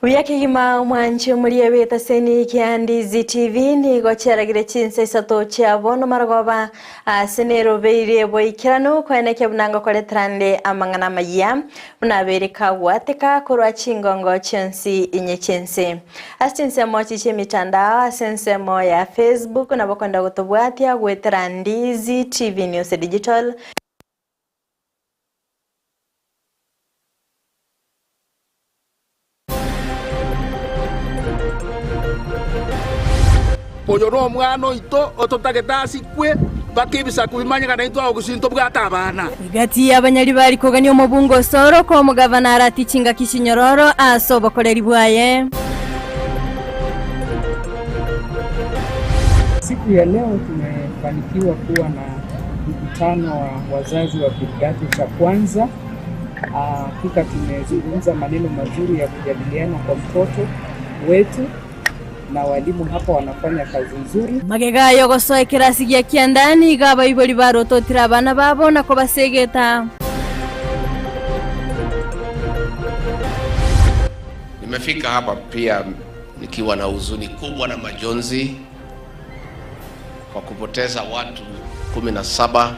Uyakigima mwanchi muliye weta seni kia Ndizi TV ni gocheragire Chinsa Isato chia bono maragoba senero beire boikirano kwene kebunanga kole trande amangana Amayia unabereka wateka kurwa chingongo chensi inye chense asinse mochi chemitandao sense mo ya Facebook na bokonda gutobwatia gwetera Ndizi TV News Digital. Oyoro mwana ito ototagetasi kwe bakibisa kubimanya kana ito ogusinto bwatabana igati abanyali bali koganya omubungo soro ko mugavana arati Chinga Kishinyororo asoba koleri bwaye. Siku ya leo tumefanikiwa kuwa na mkutano wa wazazi wa kidato cha kwanza. Hakika tumezungumza maneno mazuri ya kujadiliana kwa mtoto wetu na walimu hapa wanafanya kazi nzuri. Magega yogosoe kirasi gya kiandani gaba iboli barototira abana babo nako basegeta. Nimefika hapa pia nikiwa na huzuni kubwa na majonzi kwa kupoteza watu 17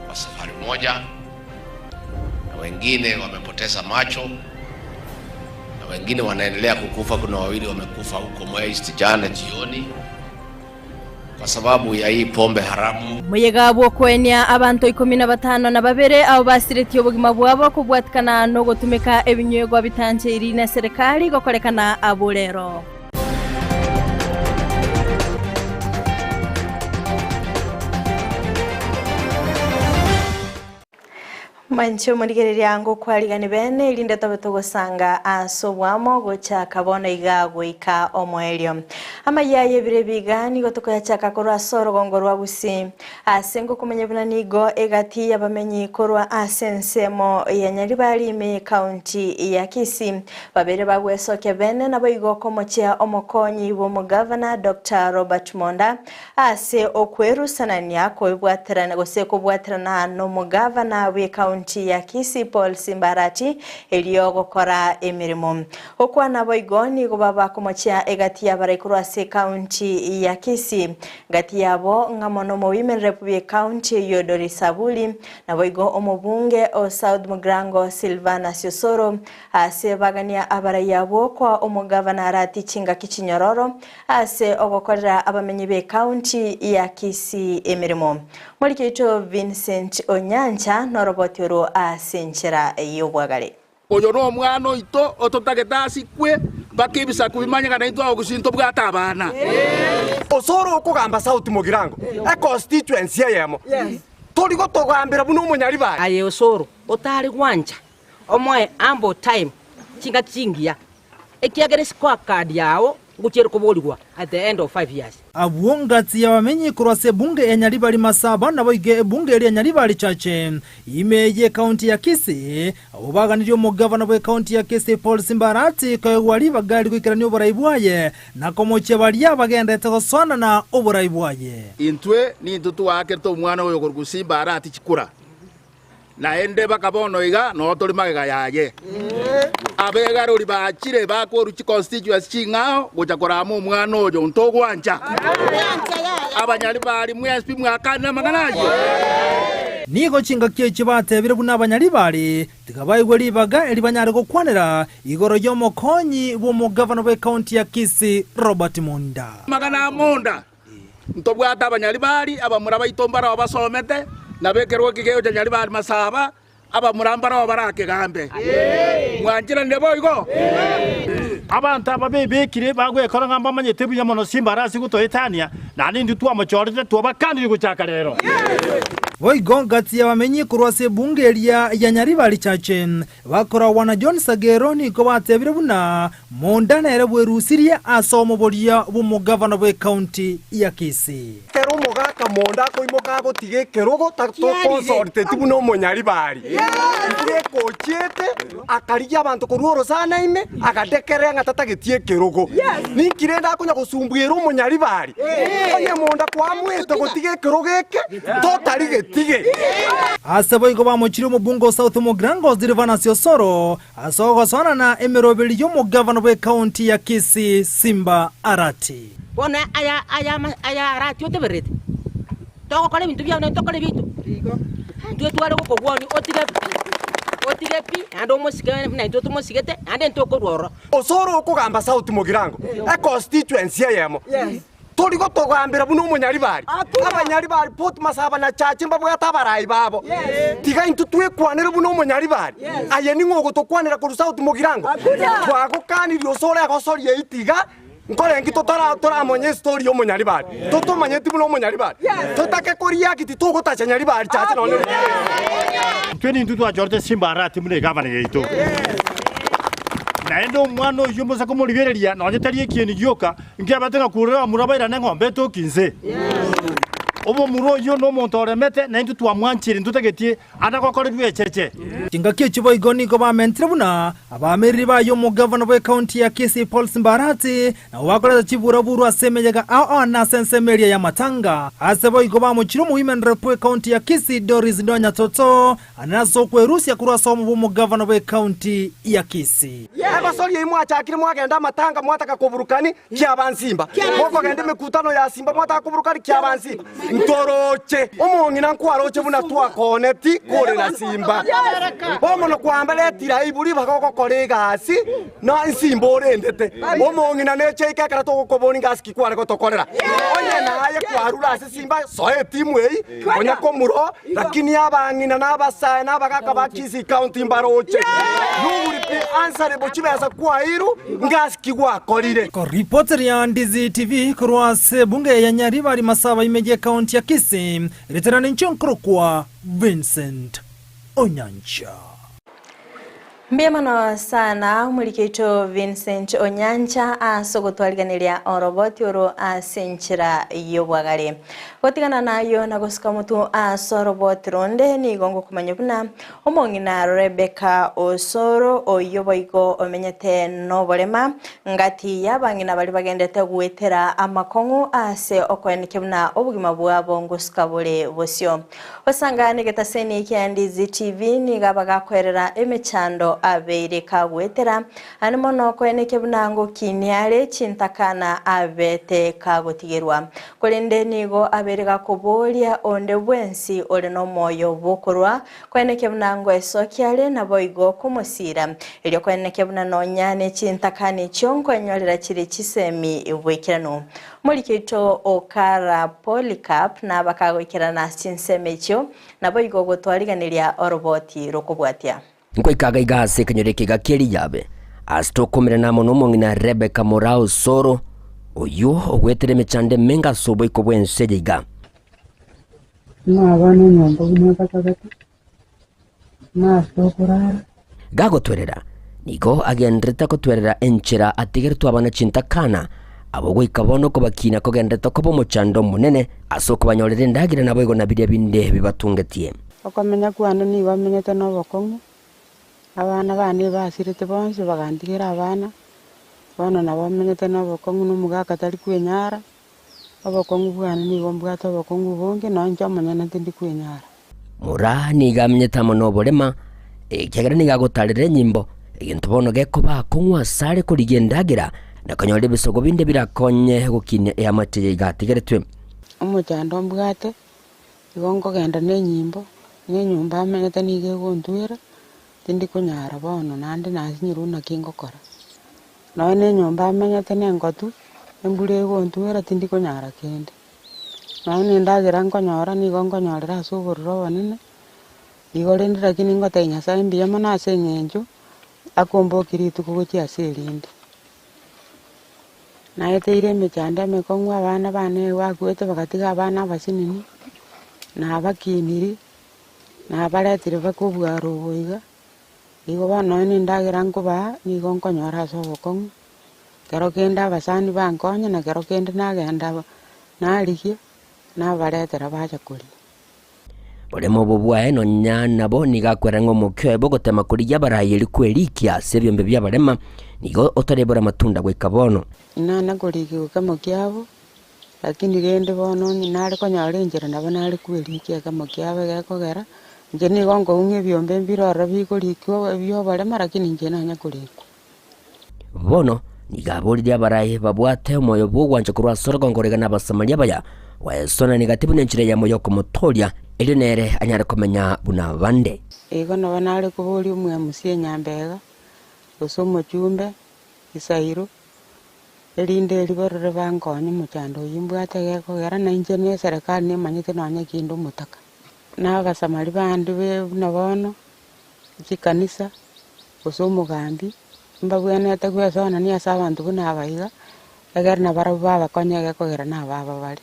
kwa safari moja, na wengine wamepoteza macho, na wengine wanaendelea kukufa. Kuna wawili wamekufa huko Mwezi jana jioni kwa sababu ya hii pombe haramu. Muyega bwo kwenya abantu 15 na babere abo basiretiye ubugima bwabo kubwatikana no gutumika ebinywego bitanje iri na serikali gokorekana aburero. Mancho murigereri yango kwaligani bene ilinde tabeto gosanga asobwamo gocha kabona igagwe ika omwelio Amayia yebire bigani gotoko yachaka korwa soro gongorwa Gusii asengo kumenya bunanigo egati yabamenyi korwa asensemo ya Nyamira County ya Kisii babere bagwesoke bene nabo igoko mochia omokonyi bo mugavana Dr. Robert Monda ase okweru sanania ko ibwaterana gose ko bwaterana no mugavana we County ya Kisii Paul Simbarati eliyogo kora emirimo okwana boigoni go baba komochia egati yabarekurwa se County ya Kisii gati yabo ngamono mo Women Republic County Yodori Sabuli na boigo omubunge o South Mugrango Silvana Sosoro ase bagania abara yabo kwa omugavana arati Chinga Kishinyororo ase ogokorera abamenyi be County ya Kisii emirimo Molikito Vincent Onyancha no robotiro asenchera yobwagale. Oyoro mwana ito ototagetasi kwe bakibisa kubimanya kana ito ogusinto bwatabana osoro okugamba sauti mugirango a constituency yemo tori gotogambira buno munyari ba aye osoro otari gwanja omoe ambo time Chinga chingia ekiagere scorecard yawo guchero kuboligwa at the end of 5 years. Abuongati ya wamenyi kurwase bunge ya Nyaribali masaba na boige bunge ya Nyaribali chache imeje county ya Kisii ubaga ndio mugavana we county ya Kisii Paul Simbarati kwa wali bagali kwikirani oburayibwaye na komoche bali abagenda tegoswana na oburayibwaye intwe ni ntutu wake to mwana oyo Gusii Simbarati chikura na ende bakabono iga no tori magega yaye abega ruri bachire bakwo ruchi constituency chingao gochakora mu mwana oyo ntogwanja abanyali bali mwesp mwakana maganaje Niko Chinga kyeche batebire buna abanyali bali tikabayigwe libaga elibanyare gokwanera igoro yomo konyi bo mugavana we county ya Kisii Robert Monda magana Monda ntobwata abanyali bali abamura bayitombara abasomete nabekerwa kigeo cha Nyaribali masaba aba murambara wabarake gambe mwanjira ndeboigo abantu ababebekire bagwekora ngamba manyete bunyamono Simbarasi gutoetania nani nditu amachorite tubakandi guchaka rero Boigongati ya wamenyi kurwase bunge ya Nyaribali chache bakora wana John Sageroni ko batebire buna Monda na erebwe rusirie asomo bolia bumugavana we county ya Kisii kero mugaka Monda ko imoka gotige kerogo takto consorte tibuno munyaribali ire kochete akarija abantu kuruoro sana ime akadekere ngatata getie kerogo nikirenda kunya gusumbwira umunyaribali oye Monda kwa mwete gotige kerogeke totari getige asebo iko bamuchiri mubungo South Mugrango zirivana siosoro asogo sona na emerobeli yomo governor we county ya Kisii Simba Arati bona aya Arati oteberete toko kale bintu bya to kale bitu ndio twale ko gwoni otire pi ando mosigane na ndio mosigete ande ntoko roro osoro okugamba South Mugrango a constituency yemo tori go togambira buno munyaribari abanyaribari pot masaba na chachi mbabo yatabarayi babo tiga intu twekwanira buno munyaribari aye ni ngogo tokwanira ku South Mugrango kwago kaniri osoro yakosori itiga nkore ngito tora monye story yo munyaribari toto manyeti buno munyaribari totake koria kiti togo tacha nyaribari chachi none twini ntutu ajorte Simba Arati mune gavana yeito naendo mwana yumbo sako molivereria no nyetarie kieni yoka ngiabatenga kurera murabaira ngombe tokinze obo muro yo no montore mete na ntutu amwanchiri ntutegetie adakokoredwe cheche tingakie chibo igoni ko bamentre buna abameri ba yo mu governor we county ya Kisii Mbarati na wakola chibura buru asemejega ao na sensemeria ya matanga asebo igoba mu chiru mu women rep we county ya Kisii Doris Donya Toto anaso kwerusia kurasa mu governor we county ya Kisii abasori yimu achakire mwagenda matanga mwataka kuburukani kya bansimba moko gende mikutano ya simba mwataka kuburukani kya bansimba ntoroche omongina nkwaroche buna twa koneti kore na simba omono kwambale tira iburi bakoko kolegasi na nsimba orendete omongina neche ikakara to koboni gaski kware ko tokorera onye naye kwarura simba soe timu ei onya komuro lakini abangina nabasaya nabakaka ba Kisii county mbaroche nuri pe answer bochibeza kwairu ngaski gwakorire ko reporter ya Ndizi TV kurwase bunge ya Nyaribari Masaba imeje county ya Kisii reterani nchonkro kwa Vincent Onyancha. Mbiyamano sana mulikito Vincent Onyancha asogotwaliganiria oroboti oro asenchira yobwagale gotigana nayo nagosika mutu asoroboti ronde ni gongo kumanyobuna omongina Rebecca Osoro oyoboigo omenyete nobolema ngati yabangina bali bagendete gwetera amakongu ase okwenikebuna obugima bwabo ngosika bole bosyo osangane getaseni kya Ndizi TV ni gabaga kwerera emechando abeire kagwetera animo no kweneke bunango kiniale chintakana abete kagotigerwa kolende nigo aberega kubolia onde bwensi ole no moyo bokorwa kweneke bunango esokiale na boigo kumusira elyo kweneke bunano nyane chintakane chonko enyolera chiri chisemi ibwekirano mulikito Okara Polycarp na bakagwekera na chinsemecho na boigo gotwaliganiria oroboti rokobwatia nkoikaga igase kanyoreke gakeri yabe astokomera na mono ngina Rebecca Morao Soro oyo ogwetere mechande menga sobo ikobwense yiga abana nyombo bunakakagati stokorara gagotwerera niko agendreta kotwerera enchera atigertu abana chintakana abo ikabono ko bakina ko gendreta ko bomochando munene asoko banyorere ndagira nabo igo nabiria binde bibatungetie okomenya kwano ni bamenyete no bokongu abana bane basirete bonse bagandigira abana bana nabo bamenyete no bokongu n'umugaka tari kwenyara abokongu bwana ni bombwato bokongu bonge no njamanya ndi kwenyara mura ni gamenyeta mono bolema ekegera ni gagotarire nyimbo egintu bono geko bakongwa sare ko ligendagira nakanyore bisogo binde birakonye gukine ya mateye igatigeretwe umuchando mbwate igongo genda ne nyimbo ne nyumba amenyete ni gegontwera tindi kunyara bono nandi nasinyiruna kingokora none nyumba amenyete nengotu embure gontwera tindi kunyara kende none ndagira nkonyora ni gongonyorera suburro banene igorendera kini ngotenya sambi yamana senyenjo akombo kiritu kugochi aserinde naeteire mechanda mekongwa abana bane wakwete bagatiga abana basinini na bakiniri na baretire bakobwaro boiga igo bana ni ndagira nkuba ni gonkonyora sobokong kero kenda basani bankonya na kero kenda nagenda narigie na baretera baja kuri Olemo bobwae no nyana bo nigakwera ng'omukyo bogotema kuri yabarayeri kwerikia sebyombe byabarema nigo otarebora matunda gwekabono nana kuri kamo kyabo lakini gende bono nari konyara injira nabo nari kwerikia kamo kyabo gekogera njeni gongo unge biombe mbirora bikorikwo biobare marakini njena nya kurikwo bono nigaburi abaraye babwate moyo bugwanje kurwa sorogongorega n'abasamaria baya wesona negativu n'enchire ya moyo kumutoria ili nere anyare kumenya buna bande ego no banale kubuli umwe musie nyambega usomo chumbe isairo elinde liborore bangonye muchando yimbwate geko gara na injene serikali ne manyite nanye kindu mutaka na basamari bandi be nabono chikanisa usomo gambi mbabwene atakwe sona ni asa abantu buna abayiga egera na baraba konye geko gara na baba bali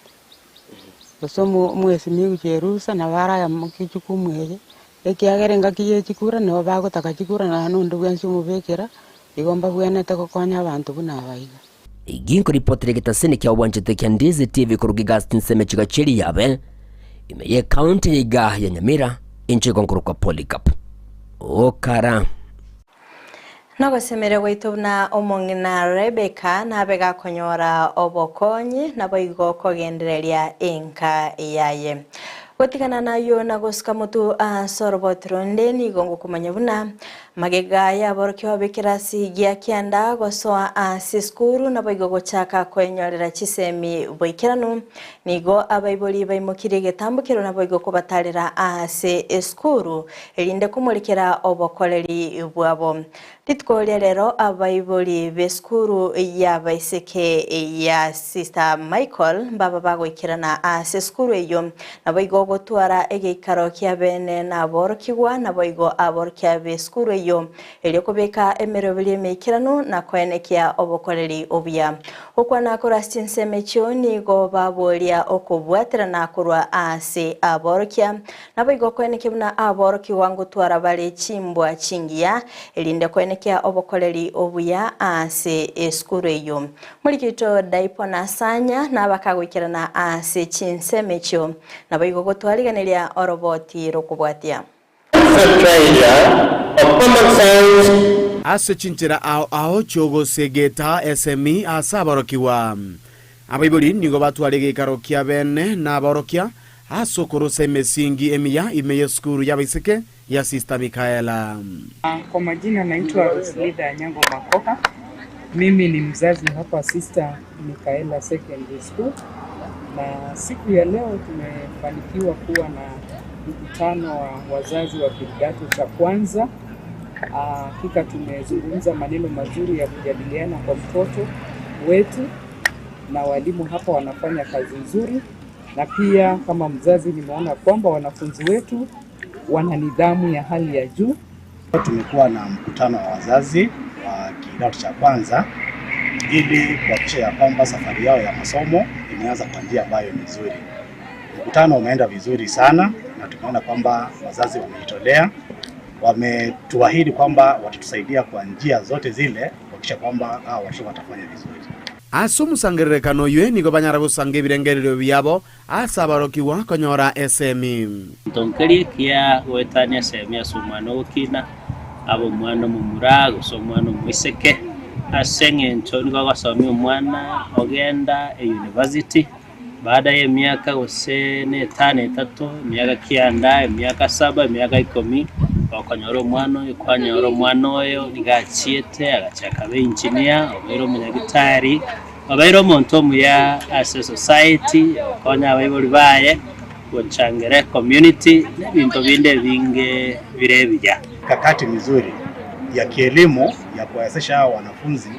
usomo mwesi ni ujerusa na bara ya mukichukumweje ekiagere ngakiye chikura no bagotaka chikura na nundu bwensi mubekera igomba bwene takokonya abantu buna abayiga iginko ripotire gitasene kya wanjete kya Ndizi TV kurugi Gastin Semechiga chiri yabe imeye county iga ya Nyamira inchi gonkuruka Polycarp okara Nogosemere waitu na omongi na Rebecca na bega konyora obokonyi na boigo kogendereria enka yaye gotikana nayo na gosika mutu sorobotronde ni gongo kumanya buna magega ya borokyo bekirasi gya kyanda gosoa siskuru na boigo gochaka kwenyorera chisemi boikiranu nigo abaiboli baimukire getambukiro na boigo kubatarira ase eskuru elinde kumulikira obokoleri bwabo litkolia lero abaiboli beskuru ya baiseke ya Sister Michael baba bagoikirana ase skuru eyo na boigo gotwara egikaro kya bene na borokigwa na boigo aborokya beskuru eyo eliokobeka emerobili mekiranu na kwenekia obokoleri obya okwana akora Chinsa nigo babolia okubwatira na kurwa ase aborokya na boigo kweneke buna aboroki wangu twara bale chimbwa chingia elinde kwenekia obokoleri obuya ase eskuru eyo mulikito daipona sanya na bakagwikirana ase Chinsa na boigo gotwariganeria oroboti rokubwatia ase chinchera ao chogo segeta SME asaborokiwa abaiboli nigo batware gikaro kya bene na borokia asokoro semesingi emia imeye skuru ya baiseke ya Sister Michaela. Kwa majina naitwa Fridah Nyango Makoka. Mimi ni mzazi hapa Sister Michaela Secondary School, na siku ya leo tumefanikiwa kuwa na mkutano wa wazazi wa kidato cha kwanza. Hakika tumezungumza maneno mazuri ya kujadiliana kwa mtoto wetu, na walimu hapa wanafanya kazi nzuri, na pia kama mzazi nimeona kwamba wanafunzi wetu wana nidhamu ya hali ya juu. Tumekuwa na mkutano wa wazazi wa kidato cha kwanza ili kuhakikisha ya kwamba safari yao ya masomo imeanza kwa njia ambayo ni nzuri. Mkutano umeenda vizuri sana na tumeona kwamba wazazi wamejitolea, wametuahidi kwamba watatusaidia kwa njia zote zile kuhakikisha kwamba watoto watafanya vizuri. Asumusangerekano ywe nigo banyara gusange birengerero byabo asabarokiwa konyora SME ntonkeri kia wetania SME asumano okina abo mwana mumura gusomwana mwiseke asenge ntoni gwasomi umwana ogenda university baada ya miaka usene 5 miaka kianda miaka 7 miaka 10 okonyoro mwana ikwanyoro mwana oyo nigachiete agachaka be engineer obero munyagitari obero monto muya as a society okonya abaiboli baye gochangere community nebinto binde binge birebya kakati mizuri ya kielimu ya kuwawezesha wanafunzi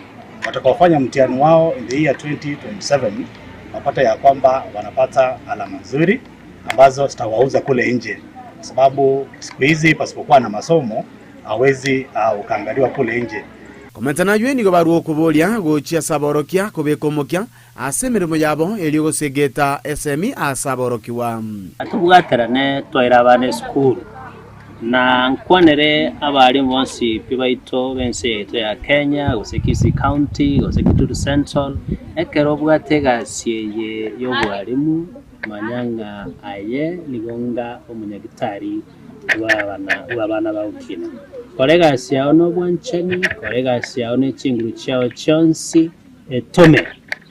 watakaofanya mtihani wao in the year 2027 wapata ya kwamba wanapata alama nzuri ambazo zitawauza kule nje, sababu siku hizi pasipokuwa na masomo hawezi ukaangaliwa kule nje. Komentana ywe nigo baruo kubolia gochia saborokia kubekomokia asemirimo yabo elio segeta SME asaborokiwa atubwaterane twaira abane school na nkwanere abali bonsi pibaito bense yeto ya Kenya Gusii Kisii County Gusii Kituru Central ekero bwatega sieye y'obwalimu manyanga aye nigonga omunyagitari wabana baukina kolega siao no bwancheni kolega siao ne chinguru chao chonsi etome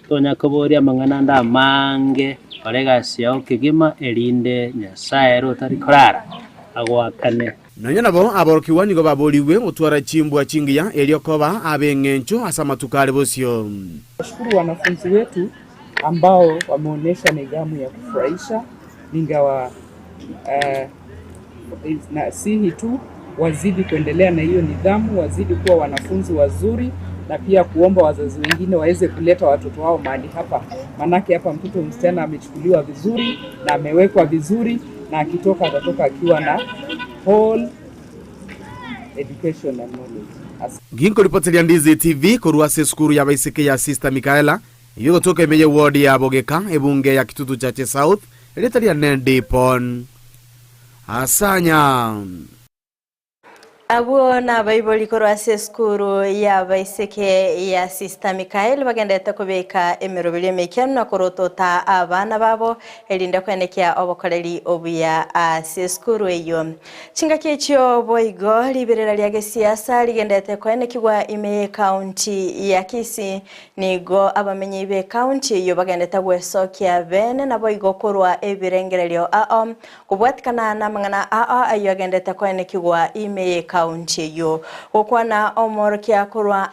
tonya koboria mangana nda mange kolega siao kigima elinde nyasaye rotari korara agwakane nonyo nabo aborokiwa nigo baboliwe gutwara chimbwa chingiya eliokoba abeng'encho asa matukale bosio. Nashukuru wanafunzi wetu ambao wameonyesha nidhamu ya kufurahisha, ingawa na sihi tu wazidi kuendelea na hiyo nidhamu, wazidi kuwa wanafunzi wazuri, na pia kuomba wazazi wengine waweze kuleta watoto wao mahali hapa. Manake hapa mtoto msichana amechukuliwa vizuri na amewekwa vizuri, na akitoka atatoka akiwa na whole education and knowledge. Ginko ripotelia Ndizi TV korwa skuru ya baisike ya Sister Mikaela iyo gotoka imeye ward ya Bogeka ebunge ya Kitutu Chache South eletalia Nende Pon asanya abo na baiboli korwa skuru ya baisike ya Sister Mikaela bagendete kubeka emirobile mekeno na korotota abana babo elinde kwenekia obokoreri obuya skuru eyo chinga kechyo boigo liberera lya siasa ligendete kwenekibwa ime county ya Kisii nigo abamenyi be county eyo bagendete bwesokia bene na boigo korwa ebirengerelyo kubwatikana na mangana ayo agendete kwenekibwa ime county yo okwana omorokia korwa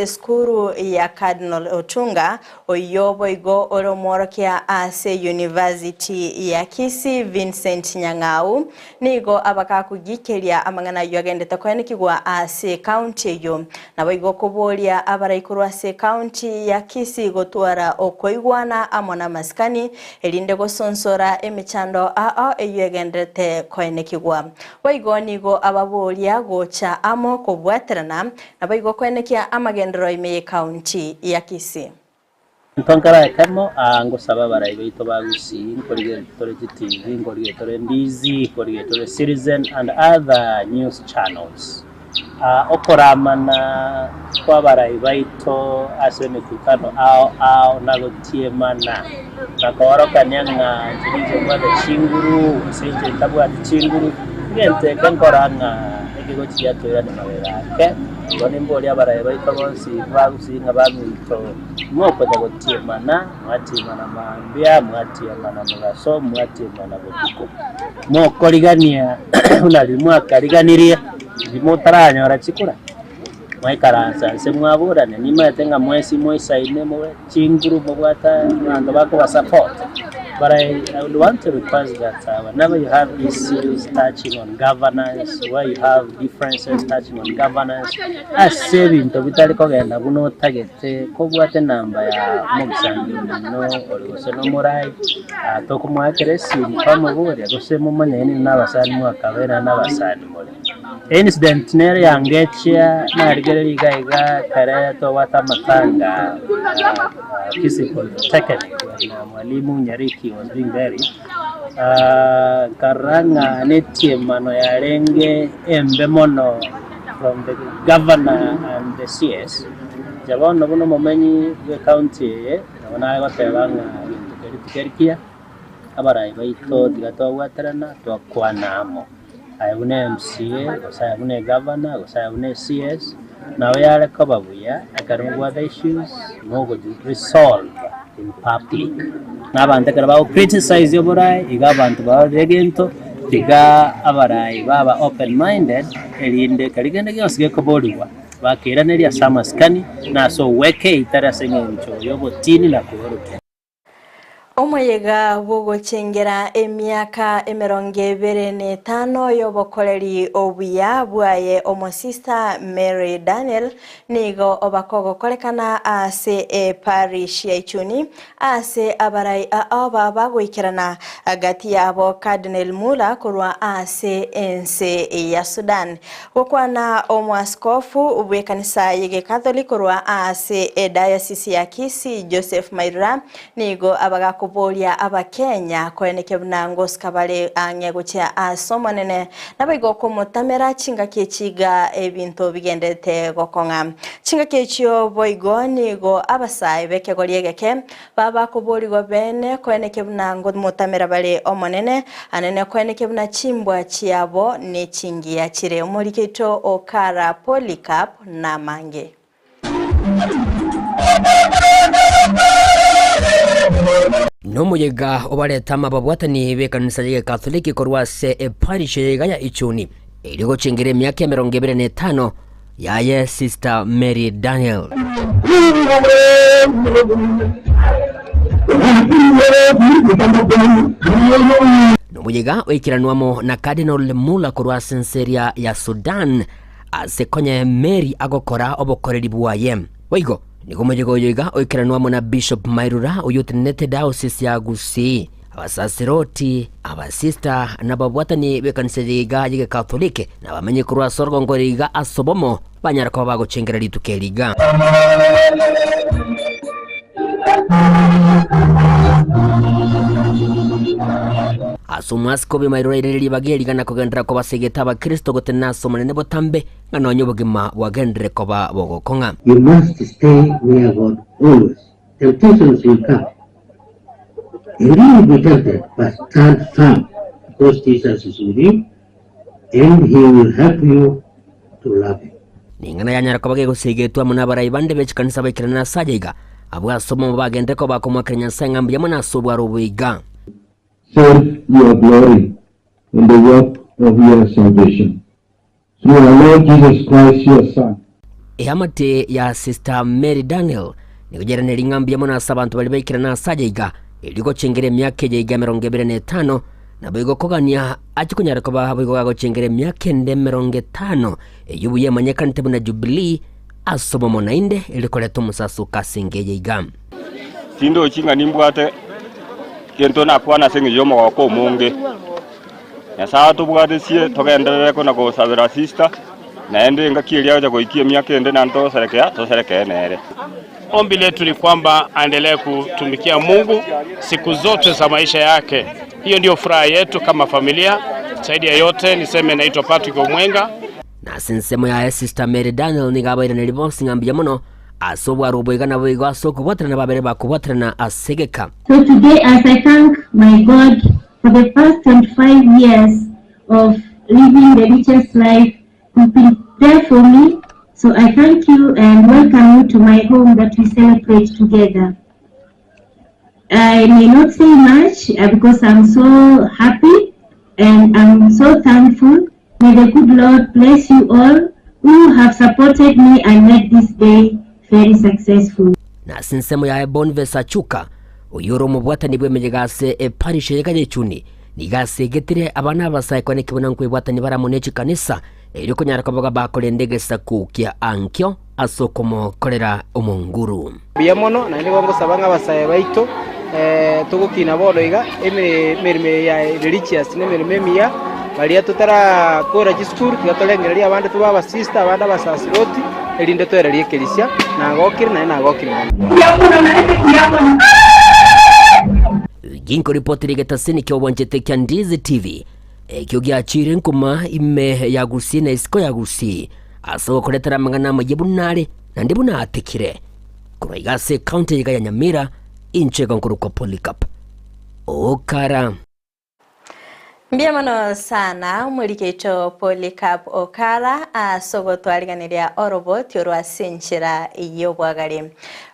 skuru ya Cardinal Otunga oyo boigo oromorokia ase University ya Kisii Vincent Nyang'au nigo abakakugikeria amangana yo agendete kwenekibwa ase county yo na boigo kubolia abaraikorwa ase county ya Kisii gotwara okoigwana amona maskani elinde gosonsora emichando eyo agendete kwenekibwa boigo nigo ababolia gocha amo kubwaterana na boigo kwenekia amagendero ime county ya Kisii. Ntonkara kamo ngosaba barayibeito ba Gusii nkorige tore TV nkorige tore Ndizi nkorige tore Citizen and other news channels okoramana kwa barayibeito ase mikutano ao nagotiemana nakoroka nyanga ntizo mwade chinguru senje tabwa chinguru gente kankoranga ekigo chiyatora ne mabera bone mboli abarayibeito bonsi ba Gusii ngabamito mwoko dagotiemana mwatimana mambia mwatimana mugaso mwatimana botuko mokorigania unalimwa kariganirie limotaraña ora chikura maikaranza se mwaburane nimatenga mwesi ine mwe chinguru mubwata ndo bako wa support. But I would want to request that whenever you have issues touching on governance, where you have differences touching on governance, as saving to vitali kogenda buno target ko bwate namba ya mugisangi no olose no murai to kumwakeresi pamuburi agose mumanyeni n'abasani mwakabera n'abasani muri incident nere yangecha na rigere igaiga kare to wata matanga Kisii Polytechnic na mwalimu Nyariki was being very karanga netie mano ya renge embemono from the governor and the CS jabono buno momenyi the county na batebanga kerikia abarayi baito digato waterana to kwanamo ayune MCA osayune governor osayune CS now yale kobabuya akarungwa the issues no resolve in public nabante karaba criticize yoborai igabantu ba regento tiga abarai baba open minded elinde kaligende gyosige koboliwa bakiraneri asamaskani na so weke itarasenye ncho yobotini na kuhoruke Omuyega bwogochengera emyaka 25 yobokoreri obuya bwaye omosista Mary Daniel nigo obakogo kolekana ase parish ya Ichuni ase abarai aba bagoikirana agati yabo Cardinal Mula kurwa ase ense ya Sudan okwana omwaskofu ubwekanisa yege Catholic kurwa ase diocese ya Kisii Joseph Maira nigo abaga bolia abakenya kweneke bunango skabale anyegocha asomonene nabigo komutamera chinga kechiga ebintu bigendete gokonga chinga kechyo boigo nigo abasai bekegoliegeke baba kuboligo bene kweneke bunango mutamera bale omonene anene kweneke buna chimbwa chiabo ne chingia chire omuriketo okara Polycarp na mange nomuyega obareta mababwatani bekanisa ya Katholiki korwase parish ya Ichuni ili guchingira emyaka 25 yaye Sister Mary Daniel. Nomuyega oikiranwamo na Cardinal Mula korwa senseria ya Sudan asekonye Mary agokora obokoreri bwaye. Waigo nigo muyega oyiga oikiranwamo na Bishop Mairura uyutinete diocese ya Gusii, abasasiroti, abasista n'ababwatani bekanisa ya Katholike n'abamenye kurwa sorgongoriga asobomo banyarako bagochengera litukeliga. Asumasko bimairura ireri bageriga na kugendera ko basegeta abakristo gotena somonene botambe nganonyo bogima wagendere ko bogokonga. You must stay near God always. Temptations will come. You will be tempted, but stand firm because Jesus is with you and he will help you to love him. Ningana yanyarako bage gusegetwa munabara ibande bechikanisa bakirana sajaiga abwa somo bagende ko bakomwakrenya sangambye muna sobwa rubiga. Serve your glory in the work of your salvation. Through our Lord Jesus Christ, your Son. Ehamate ya Sister Mary Daniel nikugera nelingambye muna sabantu bali bakirana sajaiga iliko chengere myaka yega 25 na bigo kogania achikunyara ko bahabigo gago chengere myaka 50 eyubuye manyakante buna Jubilee asobomo nainde iliko leto musasu kasenge yega. Tindo chinga nimbwate kento na kwana senge yomo wako munge ya saa tubwate sie togenda ko na go sabira sister naende ngakilia ja goikie myaka ende na ndo serekea nere. Ombi letu ni kwamba aendelee kutumikia Mungu siku zote za maisha yake. Hiyo ndio furaha yetu kama familia. Zaidi ya yote niseme naitwa Patrick Omwenga. Na sensemo ya Sister Mary Daniel ni gabaira ne libosi ngambya muno asobwa ruboiga na boigo asoko botra na babere bakubotra na asegeka. So today as I thank my God for the past 25 years of living the richest life, you've been there for me. So I thank you and welcome you to my home that we celebrate together. I may not say much because I'm so happy and I'm so thankful. May the good Lord bless you all who have supported me and made this day very successful. Na sinsemo ya Bonvesa Chuka uyuro mubwata nibwe mejegase parish ya Ichuni nigase getire abana basaye kone kibona nkwibwata nibara munechi kanisa iliko nyarako baga bakole ndege sakukia ankyo asokomo kolera omonguru biamono na ndigo ngosabanga basaye baito tugukina boroiga emirime ya religious nemirime mia balia tutara kora jiskur gatolengeri abande tubaba sister abande basasiroti elinde toererie kelisia na gokiri na gokiri biamono na biamono ginko ripoti ligetasini kyo wanjete kya Ndizi TV ekyo gyachire nkuma ime ya Gusii na isiko ya Gusii aso koletera mangana majibunale na ndibuna atikire kuroigase county ya Nyamira inche konkuruko Polycarp Okara. Mbiamano sana mwelikecho Polycarp Okara asogo twaliganiria orobot yorwa senchera iyo bwagari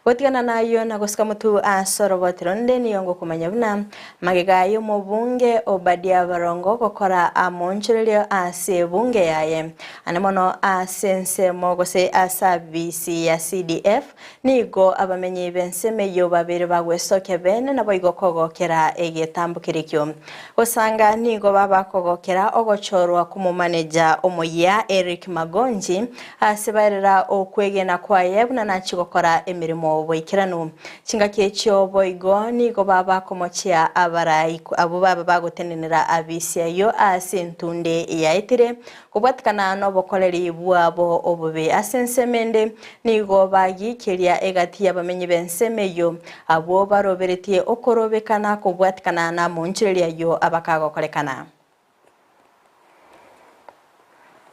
gotigana nayo na gusika mutu asorobot ronde niyongo kumanya buna magigayo mu bunge Obadia Barongo gukora amoncherero ase bunge yaye anemono asense mogose asabisi ya CDF nigo abamenye benseme yo babere bagwesoke bene nabo igokogokera egetambukirikyo osanga nigo baba kogokera ogochorwa kumu manager Omoya Eric Magonji asibarira okwegena kwaye buna nachigokora emirimo boikirano chinga kyecho boigo nigo baba komochia abarai abo baba bagotenenera abisia yo asentunde yaitire kubwatikana no bokoleri bwabo obobe asensemende nigo bagikiria egati yabamenye bensemeyo abo baroberetie okorobekana kubwatikana na moncheria yo abakagokorekana.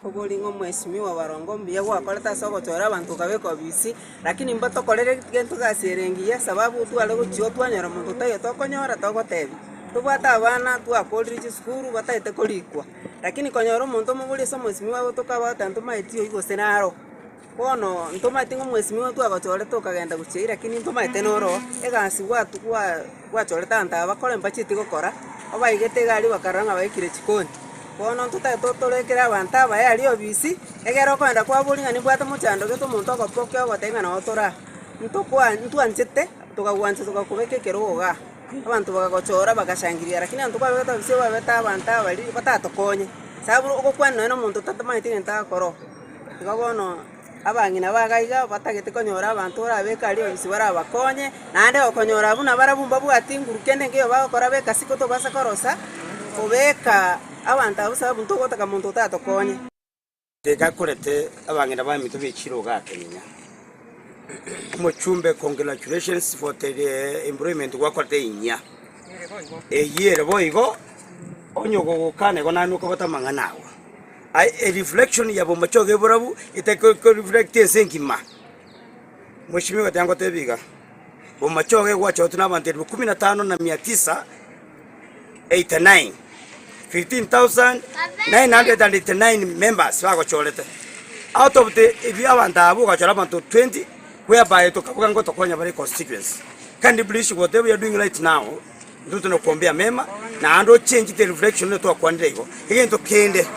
Obolingo mheshimiwa Barongo mbia gwakoleta soko chora abantu kabeko bisi lakini mbato kolere gento gaserengiye sababu twale guchio twanyara muntu tayo tokonyora togotebi tubata abana twakolirije skuru bataite kolikwa lakini konyora muntu mubuli so mheshimiwa gotoka batantu maitio igo senaro Bono ntomaite ng'omwesimiwa twagochorete okagenda gochia lakini ntomaite noro egasi gwachorete anta bakore mpachiti gokora obaigete egari bakarora ng'a baikire chikoni bono ntotaete torekere abanto abaya ari obisi egere okoenda kwabori ng'a nibwate mochando gete omonto ogopokia ogoteba ng'a notora ntwanchete tokagwancha togakobeka ekerogo iga abantu bagagochora bagashangiria lakini anto babeta obisi babeta abanto abari batatokonye sabu ogokwana noe na omonto tatamaete gento agakora iga bono abang'ina bagaiga batagete konyora abantu orabeka ari obisi barabakonye naende okonyora buna barabumba bwati nguru kende ngeyo bagokora beka siko tobasa korosa obeka abantu abo sabu ntogotaka muntu otatokonye Tekakorete abang'ina bamitu bechiro ga Kenya. Mochumbe, congratulations for the employment gwakorete inya. Eyere boigo onyogo gukane gona nuko batamang'anawa. A reflection ya bomachoge borabu iteko reflect esenkima. Mheshimiwa tango tebiga. Bomachoge gwacho tuna bantu 15,989. 15,989 members bagochorete. Out of the if you have abo gachora bantu 20 whereby to kabuga ngo tokonya bari constituency. Can you believe whatever you are doing right now? Nduto no kuombea mema na ando change the reflection to akwandire igo. Igento kende.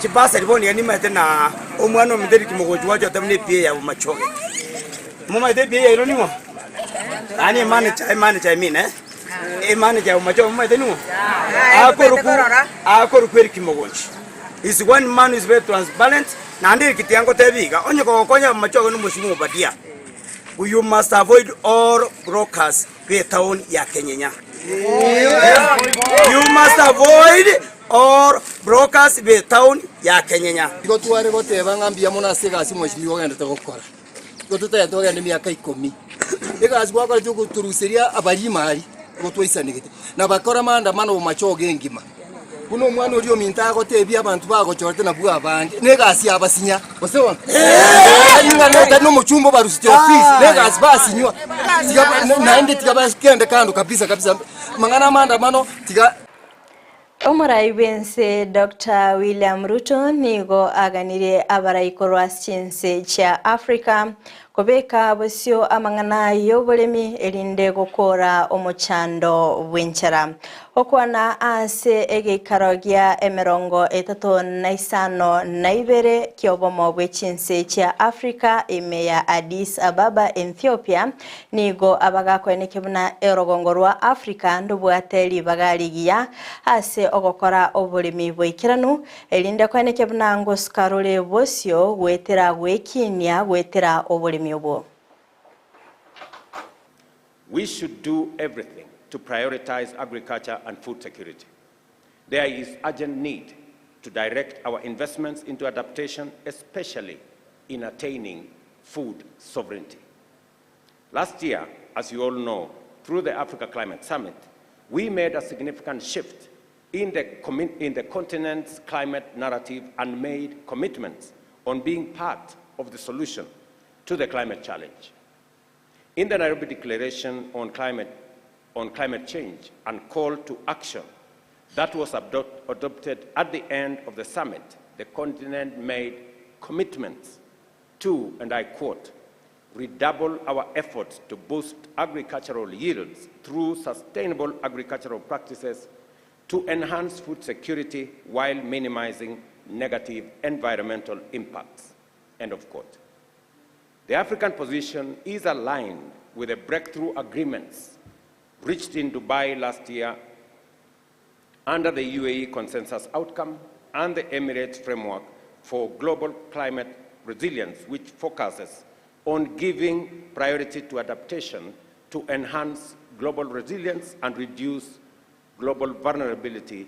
Chibasa liboni yani mate na omwana muderi kimogoji wacho tamne pie ya machoge. Mama de pie ya ironiwa. Ani manager I mean manager machoge mama de nuwa. Akoru kweri kimogoji. Is one man is very transparent na ndiri kitiango tebiga onye kokonya machoge no mushimu badia. You must avoid all brokers kwa town ya Kenya. You must avoid all brokers be town ya Kenya. Iko tuare goteba ngambia mona sega simweshimiwa ogenda togokora. Iko tutaya togenda miaka 10. Egasi gwakora cyo guturuseria abari mari gotwaisanigite. Na bakora maandamano machoge ngima. Kuno mwana uri ominta gotebia abantu bagochorete na bwa abandi. Negasi abasinya. Osebona. Ingana no muchumbo barusite office. Negasi basinywa. Naende tigaba kende kando kabisa. Mangana maandamano tiga Omurai wense Dr. William Ruto nigo aganire abarayikorwa Chinsa cha Africa kobeka bosio amangana yobolemi elinde gukora omuchando wenchara okwana ase egikarogia emerongo 35 naibere kyobomo bwe Chinsa cha Africa emeya Addis Ababa Ethiopia nigo abagakweneke buna erogongo rwa Africa ndubwateli bagaligia ase ogokora obolemi bwikiranu elinde kweneke buna ngo skarole bosio gwetera gwekinia gwetera obolemi obo. We should do everything to prioritize agriculture and food security. There is urgent need to direct our investments into adaptation, especially in attaining food sovereignty. Last year, as you all know, through the Africa Climate Summit, we made a significant shift in the continent's climate narrative and made commitments on being part of the solution to the climate challenge. In the Nairobi Declaration on climate change and call to action that was adopted at the end of the summit, the continent made commitments to, and I quote, redouble our efforts to boost agricultural yields through sustainable agricultural practices to enhance food security while minimizing negative environmental impacts, end of quote. The African position is aligned with the breakthrough agreements reached in Dubai last year under the UAE consensus outcome and the Emirates framework for global climate resilience, which focuses on giving priority to adaptation to enhance global resilience and reduce global vulnerability.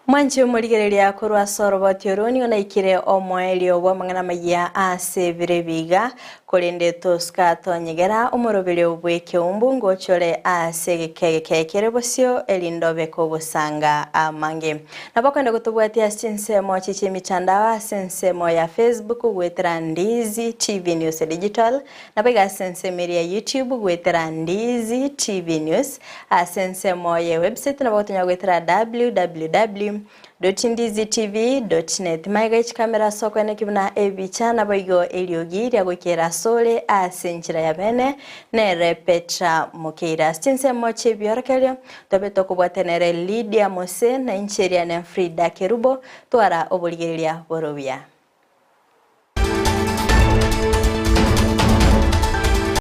Mwanchi umurigereria kurwa soroboti oroni onaikire omwelio wa mangana maya ase birebiga kolende toska tonyegera umurobere obweke umbungo chole ase kekekere bosio elindobe ko busanga amange nabakwenda kutubwatia sinsemo chiche mitandao sinsemo ya Facebook gwetera Ndizi TV News Digital nabaga sinsemo ya YouTube gwetera Ndizi TV News sinsemo ya website nabakotonya gwetera www www.ndizitv.net maiga kamera soko ene kibuna ebicha na boigo eliogi ria gukera sole asenjira ya bene nere Petra Mukeira stinse moche biorkelio tobeto kubwatenere Lydia Mose na incheria na Fridah Kerubo twara oboligeria borobia.